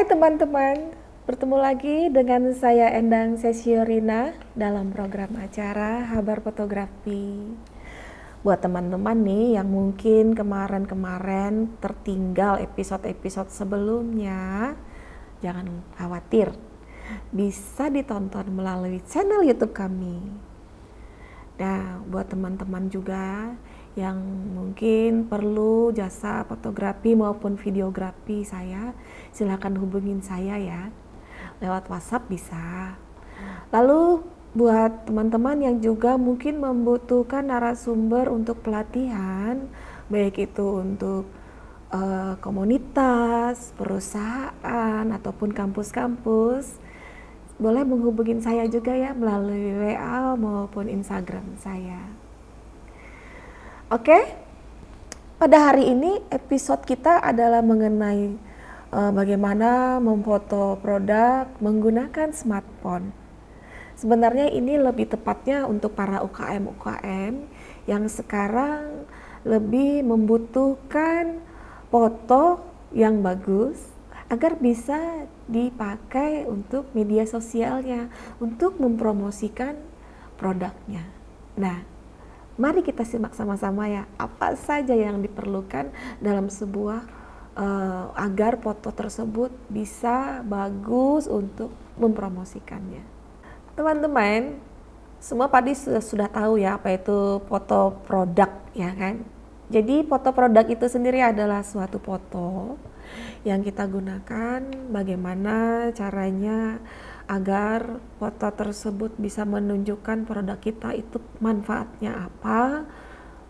Hai teman-teman, bertemu lagi dengan saya Endang Sesiorina dalam program acara Habar Fotografi. Buat teman-teman nih yang mungkin kemarin-kemarin tertinggal episode-episode sebelumnya, jangan khawatir, bisa ditonton melalui channel YouTube kami. Nah, buat teman-teman juga yang mungkin perlu jasa fotografi maupun videografi saya, silakan hubungin saya ya. Lewat WhatsApp bisa. Lalu buat teman-teman yang juga mungkin membutuhkan narasumber untuk pelatihan, baik itu untuk komunitas, perusahaan, ataupun kampus-kampus, boleh menghubungin saya juga ya melalui WA maupun Instagram saya. Oke, pada hari ini episode kita adalah mengenai bagaimana memfoto produk menggunakan smartphone. Sebenarnya ini lebih tepatnya untuk para UKM-UKM yang sekarang lebih membutuhkan foto yang bagus agar bisa dipakai untuk media sosialnya, untuk mempromosikan produknya. Nah, mari kita simak sama-sama ya, apa saja yang diperlukan dalam sebuah agar foto tersebut bisa bagus untuk mempromosikannya. Teman-teman, semua pasti sudah tahu ya apa itu foto produk ya kan. Jadi foto produk itu sendiri adalah suatu foto yang kita gunakan bagaimana caranya agar foto tersebut bisa menunjukkan produk kita itu manfaatnya apa,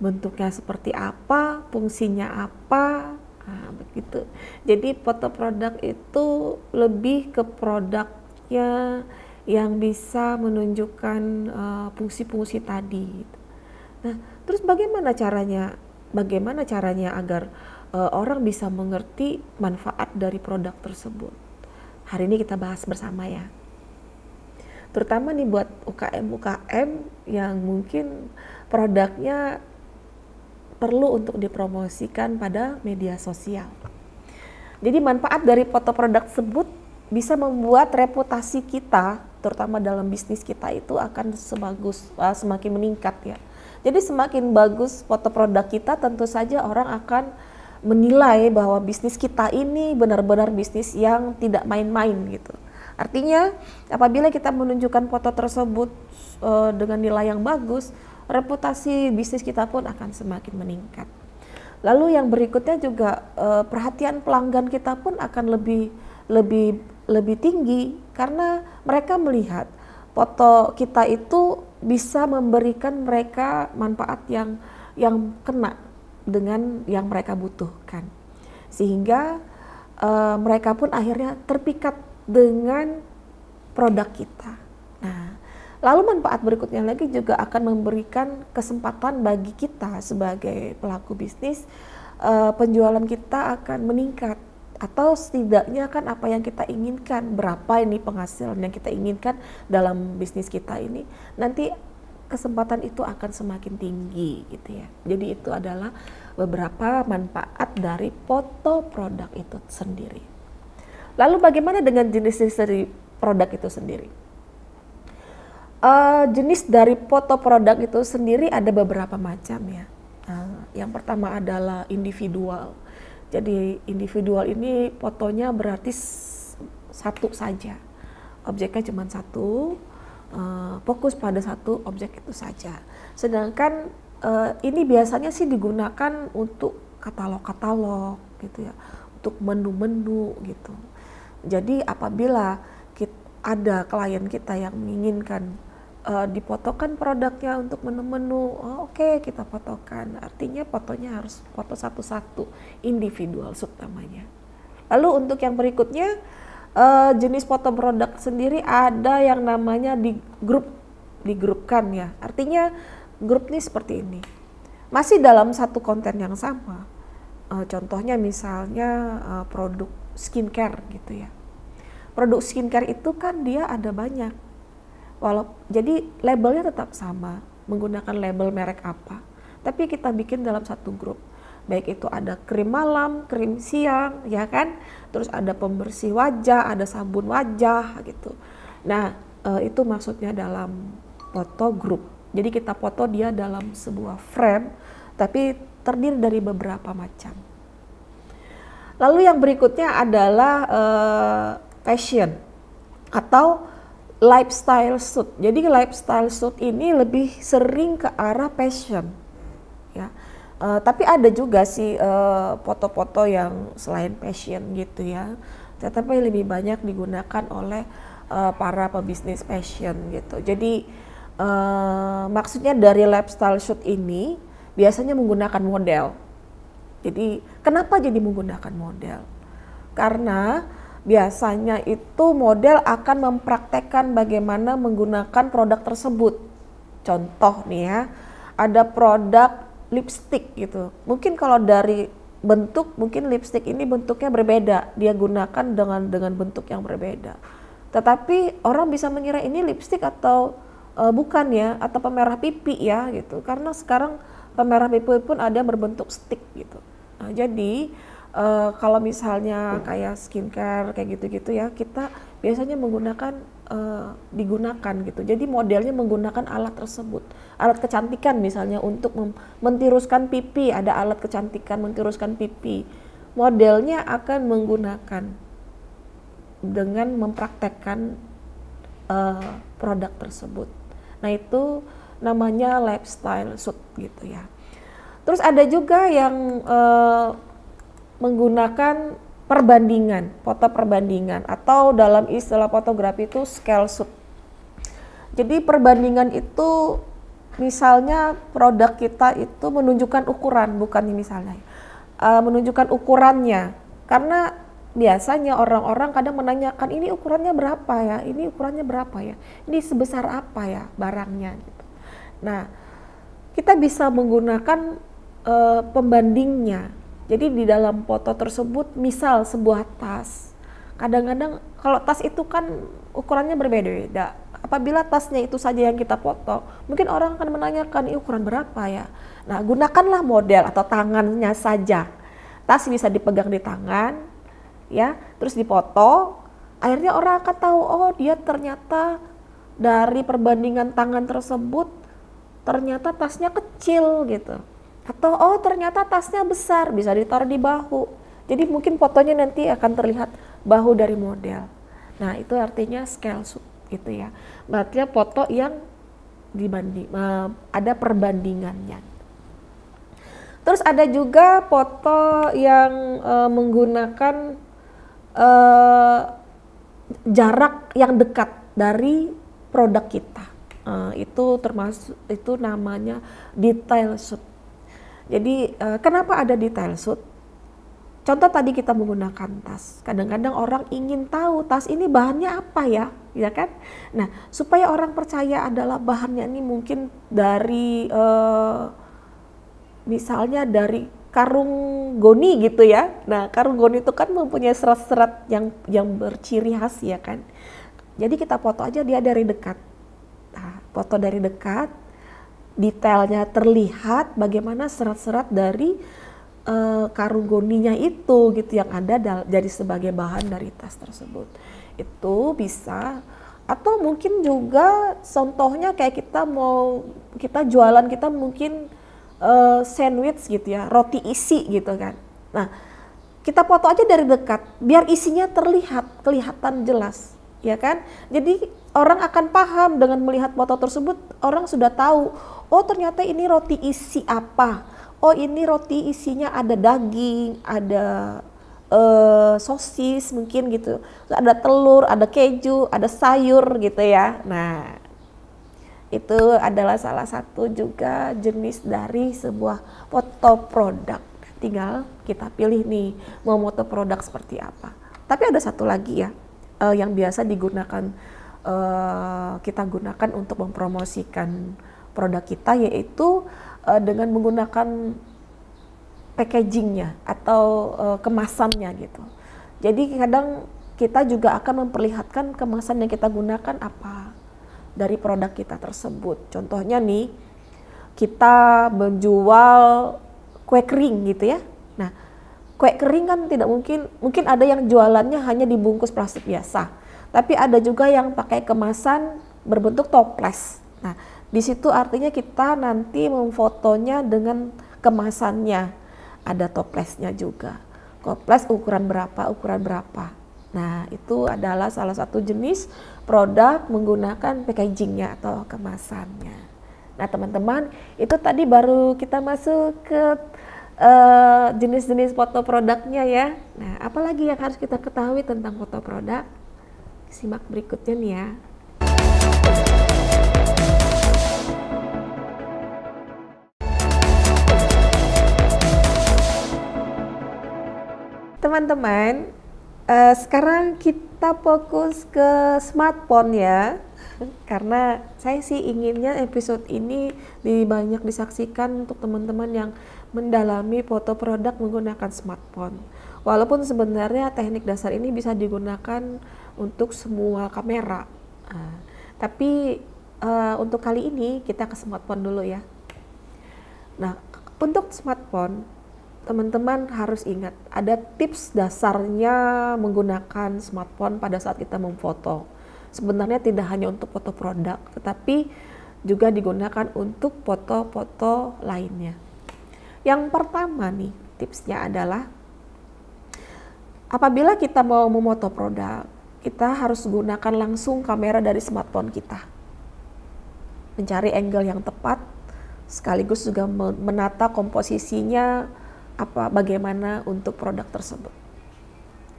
bentuknya seperti apa, fungsinya apa, begitu. Jadi foto produk itu lebih ke produknya yang bisa menunjukkan fungsi-fungsi tadi. Nah, terus bagaimana caranya? Bagaimana caranya agar orang bisa mengerti manfaat dari produk tersebut? Hari ini kita bahas bersama ya. Terutama nih buat UKM-UKM yang mungkin produknya perlu untuk dipromosikan pada media sosial. Jadi manfaat dari foto produk tersebut bisa membuat reputasi kita, terutama dalam bisnis kita itu akan semakin meningkat ya. Jadi semakin bagus foto produk kita, tentu saja orang akan menilai bahwa bisnis kita ini benar-benar bisnis yang tidak main-main gitu. Artinya apabila kita menunjukkan foto tersebut dengan nilai yang bagus, reputasi bisnis kita pun akan semakin meningkat. Lalu yang berikutnya juga perhatian pelanggan kita pun akan lebih tinggi karena mereka melihat foto kita itu bisa memberikan mereka manfaat yang kena dengan yang mereka butuhkan, sehingga mereka pun akhirnya terpikat dengan produk kita. Nah, lalu manfaat berikutnya lagi juga akan memberikan kesempatan bagi kita sebagai pelaku bisnis, penjualan kita akan meningkat. Atau setidaknya kan apa yang kita inginkan, berapa ini penghasilan yang kita inginkan dalam bisnis kita ini, nanti kesempatan itu akan semakin tinggi gitu ya. Jadi itu adalah beberapa manfaat dari foto produk itu sendiri. Lalu bagaimana dengan jenis-jenis dari produk itu sendiri? Jenis dari foto produk itu sendiri ada beberapa macam ya. Yang pertama adalah individual. Jadi individual ini fotonya berarti satu saja, objeknya cuma satu, fokus pada satu objek itu saja. Sedangkan ini biasanya sih digunakan untuk katalog-katalog gitu ya, untuk menu-menu gitu. Jadi apabila ada klien kita yang menginginkan difotokan produknya untuk menu-menu, oke, kita fotokan. Artinya fotonya harus foto satu-satu, individual namanya. Lalu untuk yang berikutnya, jenis foto produk sendiri ada yang namanya digrupkan ya. Artinya grup ini seperti ini, masih dalam satu konten yang sama. Contohnya misalnya produk skincare gitu ya. Produk skincare itu kan dia ada banyak. Jadi labelnya tetap sama, menggunakan label merek apa, tapi kita bikin dalam satu grup. Baik itu ada krim malam, krim siang, ya kan? Terus ada pembersih wajah, ada sabun wajah gitu. Nah, itu maksudnya dalam foto grup. Jadi kita foto dia dalam sebuah frame, tapi terdiri dari beberapa macam. Lalu yang berikutnya adalah fashion atau lifestyle shoot. Jadi lifestyle shoot ini lebih sering ke arah fashion, ya. Tapi ada juga sih foto-foto yang selain fashion gitu ya. Tetapi lebih banyak digunakan oleh para pebisnis fashion gitu. Jadi maksudnya dari lifestyle shoot ini biasanya menggunakan model. Jadi kenapa jadi menggunakan model? Karena biasanya itu model akan mempraktekkan bagaimana menggunakan produk tersebut. Contoh nih ya, ada produk lipstick gitu. Mungkin kalau dari bentuk, mungkin lipstick ini bentuknya berbeda. Dia gunakan dengan bentuk yang berbeda. Tetapi orang bisa mengira ini lipstick atau bukan ya, atau pemerah pipi ya gitu. Karena sekarang pemerah pipi pun ada berbentuk stick gitu. Nah, jadi kalau misalnya kayak skincare kayak gitu-gitu ya, kita biasanya menggunakan digunakan gitu. Jadi modelnya menggunakan alat tersebut, alat kecantikan misalnya untuk mentiruskan pipi, ada alat kecantikan mentiruskan pipi. Modelnya akan menggunakan dengan mempraktekkan produk tersebut. Nah itu namanya lifestyle shoot gitu ya. Terus ada juga yang menggunakan perbandingan, foto perbandingan, atau dalam istilah fotografi itu scale shoot. Jadi perbandingan itu misalnya produk kita itu menunjukkan ukuran, bukan misalnya menunjukkan ukurannya. Karena biasanya orang-orang kadang menanyakan ini ukurannya berapa ya, ini ukurannya berapa ya, ini sebesar apa ya barangnya gitu. Nah kita bisa menggunakan pembandingnya. Jadi di dalam foto tersebut, misal sebuah tas, kadang-kadang kalau tas itu kan ukurannya berbeda-beda. Apabila tasnya itu saja yang kita foto, mungkin orang akan menanyakan ini ukuran berapa ya. Nah gunakanlah model atau tangannya saja. Tas bisa dipegang di tangan, ya, terus dipoto. Akhirnya orang akan tahu, oh dia ternyata dari perbandingan tangan tersebut, ternyata tasnya kecil gitu. Atau oh ternyata tasnya besar, bisa ditaruh di bahu. Jadi mungkin fotonya nanti akan terlihat bahu dari model. Nah itu artinya scale shoot gitu ya. Berarti foto yang dibanding, ada perbandingannya. Terus ada juga foto yang menggunakan jarak yang dekat dari produk kita. Itu termasuk, itu namanya detail shoot. Jadi kenapa ada detail shoot? Contoh tadi kita menggunakan tas. Kadang-kadang orang ingin tahu tas ini bahannya apa ya, ya kan? Nah, supaya orang percaya adalah bahannya ini mungkin dari misalnya dari karung goni gitu ya. Nah, karung goni itu kan mempunyai serat-serat yang berciri khas ya kan. Jadi kita foto aja dia dari dekat. Nah, foto dari dekat, detailnya terlihat bagaimana serat-serat dari karung goninya itu gitu yang ada jadi sebagai bahan dari tas tersebut. Itu bisa, atau mungkin juga contohnya kayak kita jualan, kita mungkin sandwich gitu ya, roti isi gitu kan. Nah kita foto aja dari dekat biar isinya kelihatan jelas ya kan. Jadi orang akan paham dengan melihat foto tersebut, orang sudah tahu, oh ternyata ini roti isi apa, oh ini roti isinya ada daging, ada sosis mungkin gitu, ada telur, ada keju, ada sayur gitu ya. Nah itu adalah salah satu juga jenis dari sebuah foto produk. Tinggal kita pilih nih mau foto produk seperti apa. Tapi ada satu lagi ya yang biasa digunakan, kita gunakan untuk mempromosikan produk kita, yaitu dengan menggunakan packagingnya atau kemasannya gitu. Jadi kadang kita juga akan memperlihatkan kemasan yang kita gunakan apa dari produk kita tersebut. Contohnya nih, kita menjual kue kering gitu ya. Nah, kue kering kan tidak mungkin ada yang jualannya hanya dibungkus plastik biasa. Tapi ada juga yang pakai kemasan berbentuk toples. Nah, di situ artinya kita nanti memfotonya dengan kemasannya. Ada toplesnya juga. Toples ukuran berapa. Nah, itu adalah salah satu jenis produk menggunakan packagingnya atau kemasannya. Nah, teman-teman, itu tadi baru kita masuk ke jenis-jenis foto produknya ya. Nah, apalagi yang harus kita ketahui tentang foto produk? Simak berikutnya nih ya. Teman-teman, sekarang kita fokus ke smartphone ya. Karena saya sih inginnya episode ini banyak disaksikan untuk teman-teman yang mendalami foto produk menggunakan smartphone. Walaupun sebenarnya teknik dasar ini bisa digunakan untuk semua kamera. Tapi untuk kali ini kita ke smartphone dulu ya. Nah, untuk smartphone teman-teman harus ingat, ada tips dasarnya menggunakan smartphone pada saat kita memfoto. Sebenarnya tidak hanya untuk foto produk, tetapi juga digunakan untuk foto-foto lainnya. Yang pertama nih, tipsnya adalah apabila kita mau memoto produk, kita harus gunakan langsung kamera dari smartphone kita. Mencari angle yang tepat, sekaligus juga menata komposisinya, bagaimana untuk produk tersebut.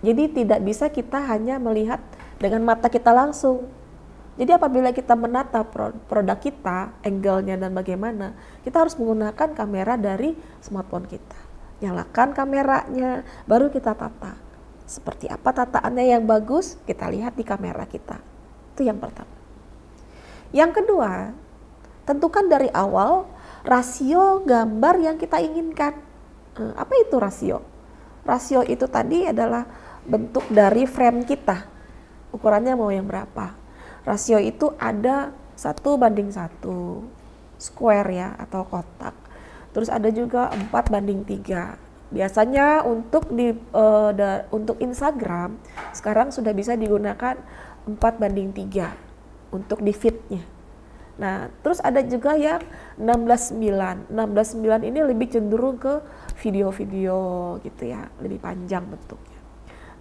Jadi tidak bisa kita hanya melihat dengan mata kita langsung. Jadi apabila kita menata produk kita, angle-nya dan bagaimana, kita harus menggunakan kamera dari smartphone kita. Nyalakan kameranya, baru kita tata. Seperti apa tataannya yang bagus, kita lihat di kamera kita. Itu yang pertama. Yang kedua, tentukan dari awal rasio gambar yang kita inginkan. Apa itu rasio? Rasio itu tadi adalah bentuk dari frame kita. Ukurannya mau yang berapa? Rasio itu ada 1:1, square ya atau kotak. Terus ada juga 4:3. Biasanya untuk untuk Instagram sekarang sudah bisa digunakan 4:3 untuk di feed-nya. Nah, terus ada juga yang 16:9. 16:9 ini lebih cenderung ke video-video gitu ya, lebih panjang bentuknya.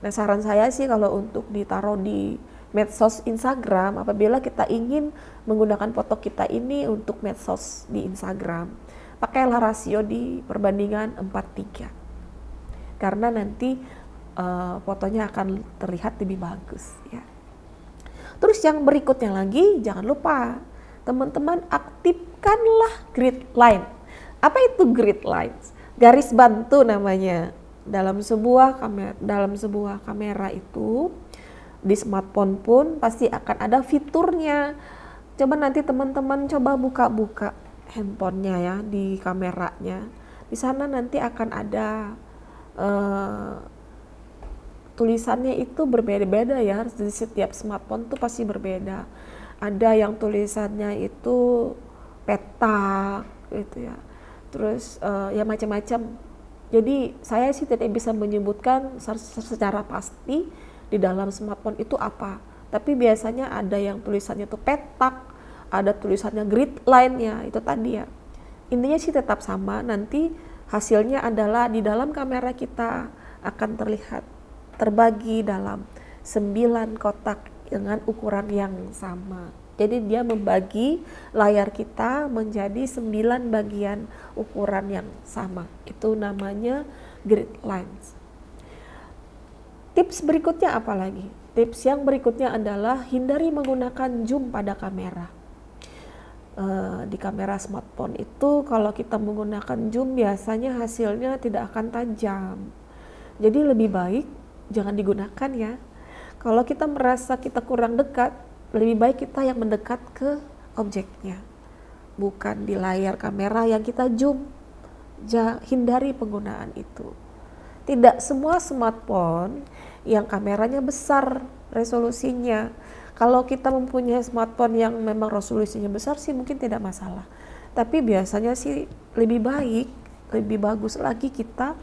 Nah, saran saya sih kalau untuk ditaruh di medsos Instagram, apabila kita ingin menggunakan foto kita ini untuk medsos di Instagram, pakailah rasio di perbandingan 4:3. Karena nanti fotonya akan terlihat lebih bagus ya. Terus yang berikutnya lagi, jangan lupa teman-teman aktifkanlah grid line. Apa itu grid lines? Garis bantu namanya. Dalam sebuah kamera itu, di smartphone pun pasti akan ada fiturnya. Coba nanti teman-teman coba buka-buka handphonenya ya, di kameranya. Di sana nanti akan ada tulisannya itu berbeda-beda ya, di setiap smartphone tuh pasti berbeda. Ada yang tulisannya itu petak gitu ya, terus ya macam-macam. Jadi saya sih tidak bisa menyebutkan secara pasti di dalam smartphone itu apa, tapi biasanya ada yang tulisannya itu petak, ada tulisannya grid line-nya, itu tadi ya. Intinya sih tetap sama, nanti hasilnya adalah di dalam kamera kita akan terlihat terbagi dalam 9 kotak dengan ukuran yang sama. Jadi dia membagi layar kita menjadi 9 bagian ukuran yang sama. Itu namanya grid lines. Tips berikutnya apa lagi? Tips yang berikutnya adalah hindari menggunakan zoom pada kamera. Di kamera smartphone itu kalau kita menggunakan zoom biasanya hasilnya tidak akan tajam. Jadi lebih baik jangan digunakan ya. Kalau kita merasa kita kurang dekat, lebih baik kita yang mendekat ke objeknya, bukan di layar kamera yang kita zoom. Hindari penggunaan itu. Tidak semua smartphone yang kameranya besar resolusinya. Kalau kita mempunyai smartphone yang memang resolusinya besar sih mungkin tidak masalah. Tapi biasanya sih lebih baik lebih bagus lagi kita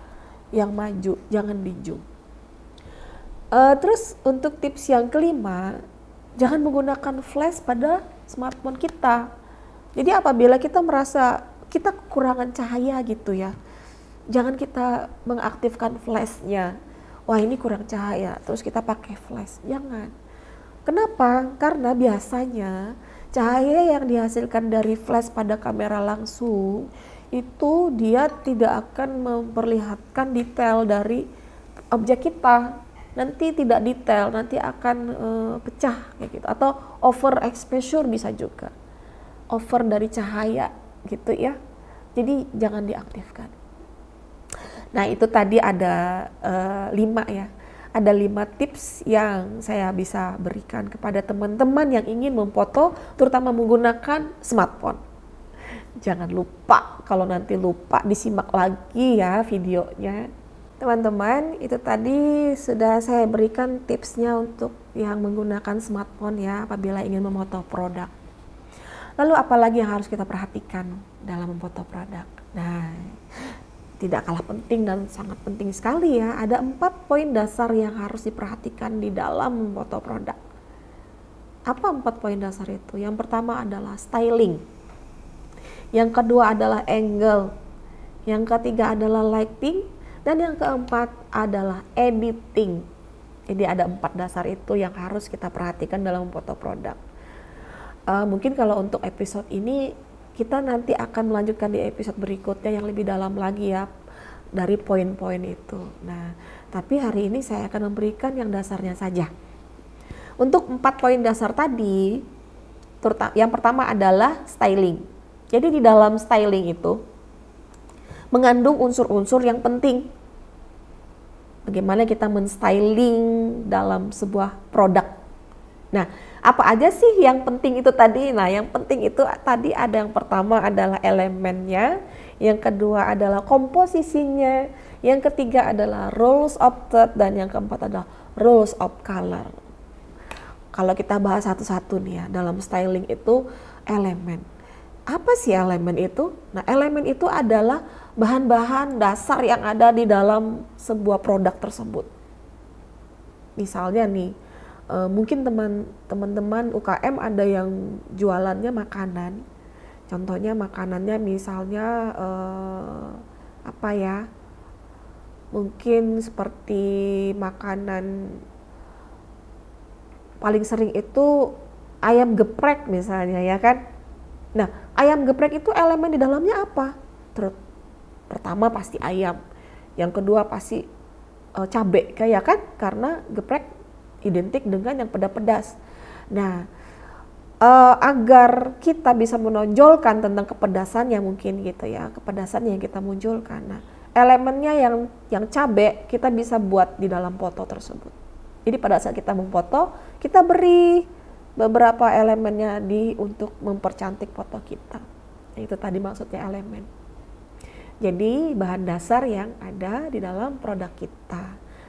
yang maju, jangan di zoom. Terus untuk tips yang kelima, jangan menggunakan flash pada smartphone kita. Jadi apabila kita merasa kita kekurangan cahaya gitu ya, jangan kita mengaktifkan flashnya. Wah ini kurang cahaya, terus kita pakai flash. Jangan. Kenapa? Karena biasanya cahaya yang dihasilkan dari flash pada kamera langsung itu dia tidak akan memperlihatkan detail dari objek kita. Nanti tidak detail, nanti akan pecah kayak gitu. Atau over exposure bisa juga. Over dari cahaya gitu ya. Jadi jangan diaktifkan. Nah itu tadi ada 5 ya. Ada 5 tips yang saya bisa berikan kepada teman-teman yang ingin memfoto, terutama menggunakan smartphone. Jangan lupa, kalau nanti lupa disimak lagi ya videonya. Teman-teman, itu tadi sudah saya berikan tipsnya untuk yang menggunakan smartphone ya apabila ingin memfoto produk. Lalu apalagi yang harus kita perhatikan dalam memfoto produk? Nah, tidak kalah penting dan sangat penting sekali ya. Ada 4 poin dasar yang harus diperhatikan di dalam memfoto produk. Apa 4 poin dasar itu? Yang pertama adalah styling. Yang kedua adalah angle. Yang ketiga adalah lighting. Dan yang keempat adalah editing. Jadi ada 4 dasar itu yang harus kita perhatikan dalam memfoto produk. Mungkin kalau untuk episode ini kita nanti akan melanjutkan di episode berikutnya yang lebih dalam lagi ya dari poin-poin itu. Nah, tapi hari ini saya akan memberikan yang dasarnya saja. Untuk 4 poin dasar tadi, yang pertama adalah styling. Jadi di dalam styling itu mengandung unsur-unsur yang penting. Bagaimana kita men-styling dalam sebuah produk. Nah, apa aja sih yang penting itu tadi? Nah, yang penting itu tadi ada yang pertama adalah elemennya, yang kedua adalah komposisinya, yang ketiga adalah rules of third, dan yang keempat adalah rules of color. Kalau kita bahas satu-satu nih ya, dalam styling itu elemen. Apa sih elemen itu? Nah, elemen itu adalah bahan-bahan dasar yang ada di dalam sebuah produk tersebut. Misalnya nih, mungkin teman-teman UKM ada yang jualannya makanan. Contohnya makanannya misalnya apa ya? Mungkin seperti makanan paling sering itu ayam geprek misalnya ya kan. Nah, ayam geprek itu elemen di dalamnya apa? Pertama pasti ayam, yang kedua pasti cabai kayak kan, karena geprek identik dengan yang pedas-pedas. Nah, agar kita bisa menonjolkan tentang kepedasannya mungkin gitu ya, kepedasan yang kita munculkan. Nah, elemennya yang cabai kita bisa buat di dalam foto tersebut. Jadi pada saat kita memfoto, kita beri beberapa elemennya untuk mempercantik foto kita. Itu tadi maksudnya elemen. Jadi bahan dasar yang ada di dalam produk kita.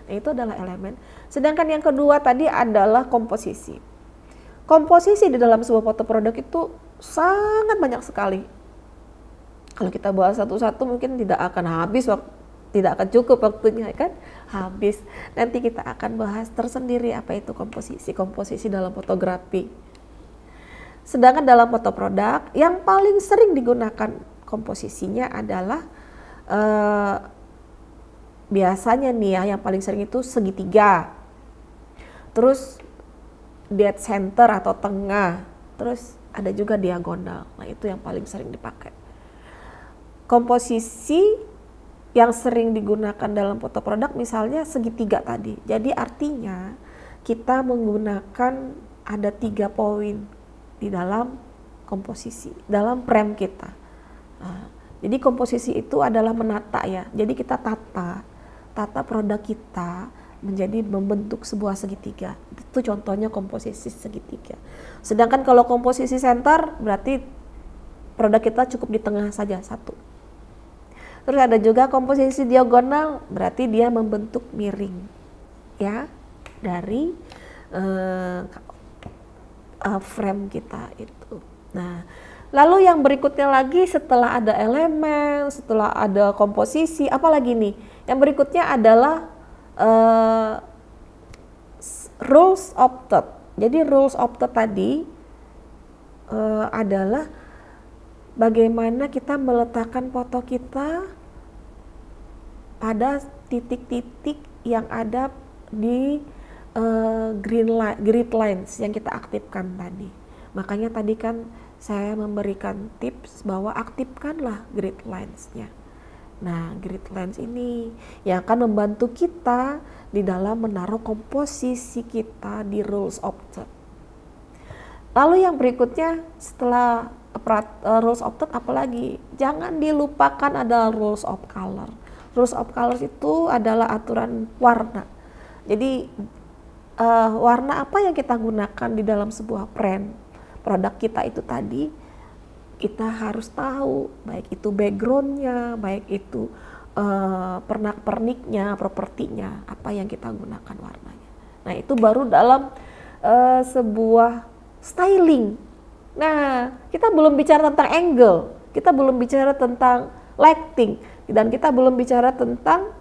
Nah, itu adalah elemen. Sedangkan yang kedua tadi adalah komposisi. Komposisi di dalam sebuah foto produk itu sangat banyak sekali. Kalau kita bahas satu-satu mungkin tidak akan habis tidak akan cukup waktunya kan, habis. Nanti kita akan bahas tersendiri apa itu komposisi dalam fotografi. Sedangkan dalam foto produk yang paling sering digunakan komposisinya adalah biasanya nih ya, yang paling sering itu segitiga, terus dead center atau tengah, terus ada juga diagonal. Nah itu yang paling sering dipakai. Komposisi yang sering digunakan dalam foto produk misalnya segitiga tadi. Jadi artinya kita menggunakan ada 3 poin di dalam komposisi, dalam frame kita. Nah, jadi komposisi itu adalah menata ya. Jadi kita tata produk kita menjadi membentuk sebuah segitiga. Itu contohnya komposisi segitiga. Sedangkan kalau komposisi center berarti produk kita cukup di tengah saja satu. Terus ada juga komposisi diagonal, berarti dia membentuk miring ya dari frame kita itu. Nah, Lalu yang berikutnya lagi setelah ada elemen, setelah ada komposisi, apalagi nih? Yang berikutnya adalah rules of third. Jadi rules of third tadi adalah bagaimana kita meletakkan foto kita pada titik-titik yang ada di grid lines yang kita aktifkan tadi. Makanya tadi kan saya memberikan tips bahwa aktifkanlah grid lines-nya. Nah, grid lines ini yang akan membantu kita di dalam menaruh komposisi kita di rules of third. Lalu yang berikutnya setelah rules of third apalagi? Jangan dilupakan ada rules of color. Rules of colors itu adalah aturan warna. Jadi warna apa yang kita gunakan di dalam sebuah produk kita itu tadi, kita harus tahu, baik itu backgroundnya, baik itu pernak-perniknya, propertinya, apa yang kita gunakan warnanya. Nah itu baru dalam sebuah styling. Nah kita belum bicara tentang angle, kita belum bicara tentang lighting, dan kita belum bicara tentang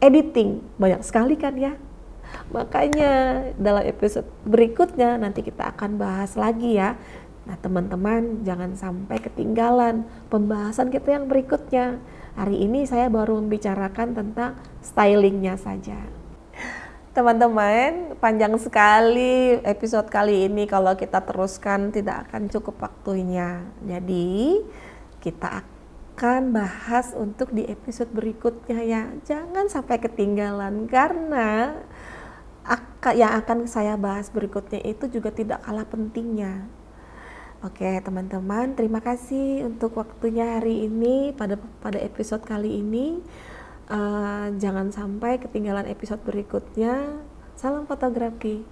editing. Banyak sekali kan ya. Makanya dalam episode berikutnya nanti kita akan bahas lagi ya. Nah teman-teman jangan sampai ketinggalan pembahasan kita yang berikutnya. Hari ini saya baru membicarakan tentang stylingnya saja. Teman-teman, panjang sekali episode kali ini, kalau kita teruskan tidak akan cukup waktunya. Jadi kita akan bahas untuk di episode berikutnya ya. Jangan sampai ketinggalan karena yang akan saya bahas berikutnya itu juga tidak kalah pentingnya. Oke teman-teman, terima kasih untuk waktunya hari ini pada episode kali ini. Jangan sampai ketinggalan episode berikutnya. Salam fotografi.